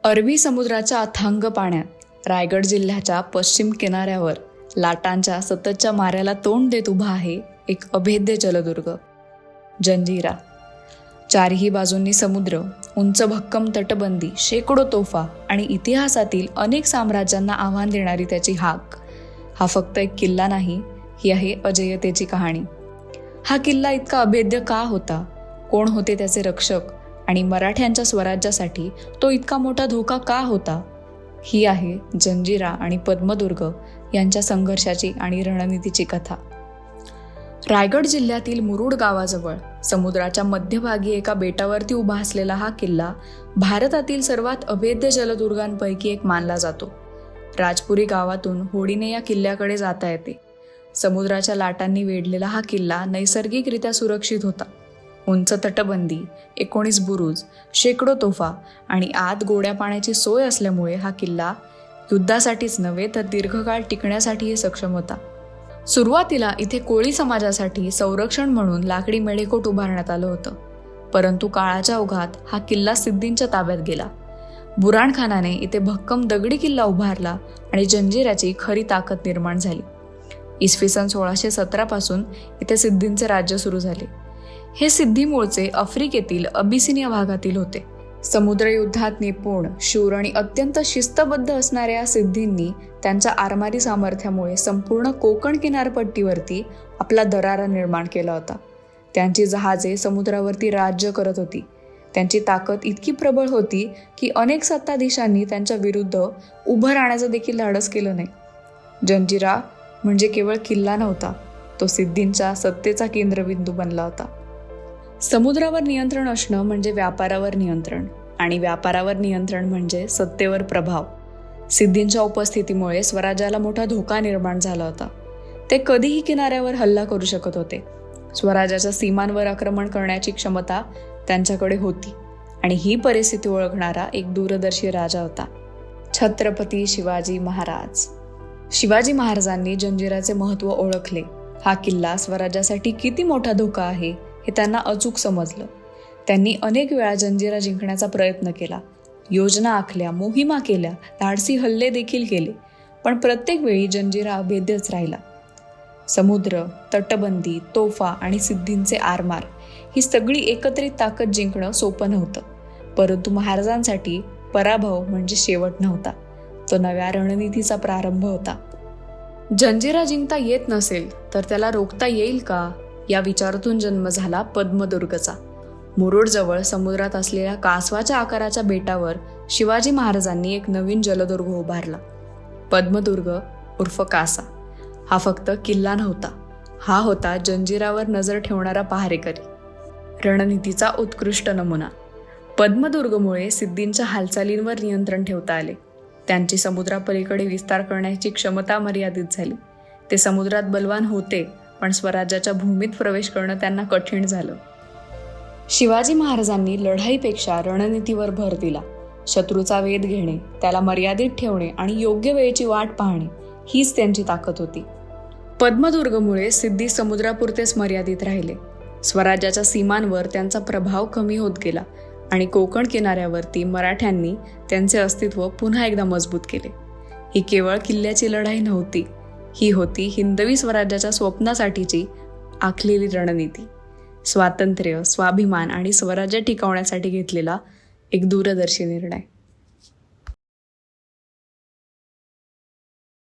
अरबी समुद्राच्या अथांग पाण्यात रायगड जिल्ह्याच्या पश्चिम किनाऱ्यावर लाटांच्या सततच्या माऱ्याला तोंड देत उभा आहे एक अभेद्य जलदुर्ग, जंजिरा. चारही बाजूंनी समुद्र, उंच भक्कम तटबंदी, शेकडो तोफा आणि इतिहासातील अनेक साम्राज्यांना आव्हान देणारी त्याची हाक. हा फक्त एक किल्ला नाही, ही आहे अजयतेची कहाणी. हा किल्ला इतका अभेद्य का होता? कोण होते त्याचे रक्षक? आणि मराठ्यांच्या स्वराज्यासाठी तो इतका मोठा धोका का होता? ही आहे जंजिरा आणि पद्मदुर्ग यांच्या संघर्षाची आणि रणनीतीची कथा. रायगड जिल्ह्यातील मुरुड गावाजवळ समुद्राच्या मध्यभागी एका बेटावरती उभा असलेला हा किल्ला भारतातील सर्वात अभेद्य जलदुर्गांपैकी एक मानला जातो. राजपुरी गावातून होडीने या किल्ल्याकडे जाता येते. समुद्राच्या लाटांनी वेढलेला हा किल्ला नैसर्गिकरित्या सुरक्षित होता. उंच तटबंदी, 19 बुरुज, शेकडो तोफा आणि आत गोड्या पाण्याची सोय असल्यामुळे हा किल्ला युद्धासाठीच नव्हे तर दीर्घकाळ टिकण्यासाठीही सक्षम होता. सुरुवातीला इथे कोळी समाजासाठी संरक्षण म्हणून लाकडी मेढेकोट उभारण्यात आलं होतं. परंतु काळाच्या ओघात हा किल्ला सिद्धींच्या ताब्यात गेला. बुऱ्हाण खानाने इथे भक्कम दगडी किल्ला उभारला आणि जंजिऱ्याची खरी ताकद निर्माण झाली. इसवी सन 1617 पासून इथे सिद्धींचे राज्य सुरू झाले. हे सिद्धी मूळचे आफ्रिकेतील अबिसिनिया भागातील होते. समुद्रयुद्धात निपुण, शूर आणि अत्यंत शिस्तबद्ध असणाऱ्या सिद्धींनी त्यांच्या आरमारी सामर्थ्यामुळे संपूर्ण कोकण किनारपट्टीवरती आपला दरारा निर्माण केला होता. त्यांची जहाजे समुद्रावरती राज्य करत होती. त्यांची ताकद इतकी प्रबळ होती की अनेक सत्ताधीशांनी त्यांच्या विरुद्ध उभं राहण्याचं देखील धाडस केलं नाही. जंजिरा म्हणजे केवळ किल्ला नव्हता, तो सिद्धींच्या सत्तेचा केंद्रबिंदू बनला होता. समुद्रावर नियंत्रण असणं म्हणजे व्यापारावर नियंत्रण, आणि व्यापारावर नियंत्रण म्हणजे सत्तेवर प्रभाव. सिद्धींच्या उपस्थितीमुळे स्वराज्याला मोठा धोका निर्माण झाला होता. ते कधीही किनाऱ्यावर हल्ला करू शकत होते. स्वराज्याच्या सीमांवर आक्रमण करण्याची क्षमता त्यांच्याकडे होती, आणि ही परिस्थिती ओळखणारा एक दूरदर्शी राजा होता, छत्रपती शिवाजी महाराज. शिवाजी महाराजांनी जंजिराचे महत्त्व ओळखले. हा किल्ला स्वराज्यासाठी किती मोठा धोका आहे हे त्यांना अचूक समजलं. त्यांनी अनेक वेळा जंजिरा जिंकण्याचा प्रयत्न केला, योजना आखल्या, मोहिमा केल्या, धाडसी हल्ले देखील केले, पण प्रत्येक वेळी जंजिरा अभेद्यच राहिला. समुद्र, तटबंदी, तोफा आणि सिद्धींचे आरमार ही सगळी एकत्रित ताकद जिंकणं सोपं नव्हतं. परंतु महाराजांसाठी पराभव म्हणजे शेवट नव्हता, तो नव्या रणनीतीचा प्रारंभ होता. जंजिरा जिंकता येत नसेल तर त्याला रोखता येईल का, या विचारातून जन्म झाला पद्मदुर्गचा. मुरुडजवळ समुद्रात असलेल्या कासवाच्या आकाराच्या बेटावर शिवाजी महाराजांनी एक नवीन जलदुर्ग उभारला, पद्मदुर्ग उर्फ कासा. हा फक्त किल्ला नव्हता, हा होता जंजिरावर नजर ठेवणारा पहारेकरी, रणनीतीचा उत्कृष्ट नमुना. पद्मदुर्गमुळे सिद्धींच्या हालचालींवर नियंत्रण ठेवता आले. त्यांची समुद्रापलीकडे विस्तार करण्याची क्षमता मर्यादित झाली. ते समुद्रात बलवान होते, पण स्वराज्याच्या भूमीत प्रवेश करणं त्यांना कठीण झालं. शिवाजी महाराजांनी लढाईपेक्षा रणनीतीवर भर दिला. शत्रूचा वेध घेणे, त्याला मर्यादित ठेवणे आणि योग्य वेळेची वाट पाहणे हीच त्यांची ताकद होती. पद्मदुर्गमुळे सिद्धी समुद्रापुरतेच मर्यादित राहिले. स्वराज्याच्या सीमांवर त्यांचा प्रभाव कमी होत गेला आणि कोकण किनाऱ्यावरती मराठ्यांनी त्यांचे अस्तित्व पुन्हा एकदा मजबूत केले. ही केवळ किल्ल्याची लढाई नव्हती, ही होती हिंदवी स्वराज्याच्या स्वप्नासाठीची आखलेली रणनीती. स्वातंत्र्य, स्वाभिमान आणि स्वराज्य टिकवण्यासाठी घेतलेला एक दूरदर्शी निर्णय.